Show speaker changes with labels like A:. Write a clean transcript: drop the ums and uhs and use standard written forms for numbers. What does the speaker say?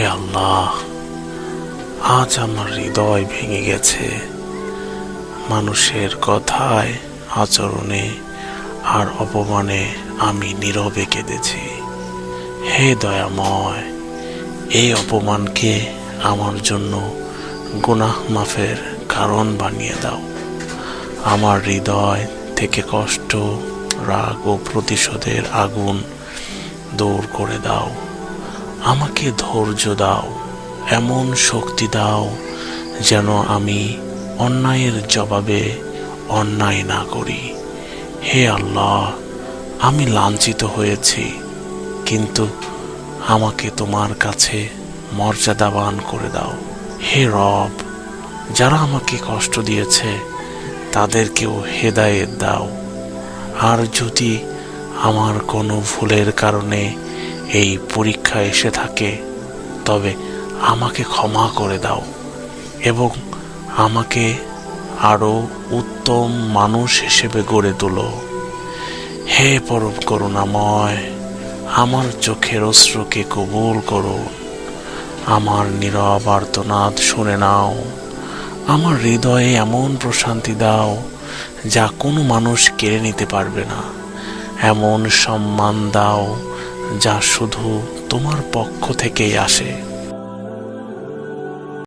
A: আল্লাহ, আজ আমার হৃদয় ভেঙে গেছে। মানুষের কথায়, আচরণে আর অপমানে আমি নীরবে কেঁদেছি। হে দয়াময়, এই অপমানকে আমার জন্য গুনাহ মাফের কারণ বানিয়ে দাও। আমার হৃদয় থেকে কষ্ট, রাগ ও প্রতিশোধের আগুন দূর করে দাও। আমাকে ধৈর্য দাও, এমন শক্তি দাও যেন আমি অন্যায়ের জবাবে অন্যায় না করি। হে আল্লাহ, আমি লাঞ্ছিত হয়েছি, কিন্তু আমাকে তোমার কাছে মর্যাদাবান করে দাও। হে রব, যারা আমাকে কষ্ট দিয়েছে তাদেরকেও হেদায়েত দাও। আর যদি আমার কোনো ভুলের কারণে এই পরীক্ষা এসে থাকে, তবে আমাকে ক্ষমা করে দাও এবং আমাকে আরো উত্তম মানুষ হিসেবে গড়ে তোলো। হে পরম করুণাময়, আমার চোখের অশ্রুকে কবুল করো। আমার নীরব আর্তনাদ শুনে নাও। আমার হৃদয়ে এমন প্রশান্তি দাও যা কোনো মানুষ কেড়ে নিতে পারবে না। এমন সম্মান দাও যা শুধু তোমার পক্ষ থেকেই আসে।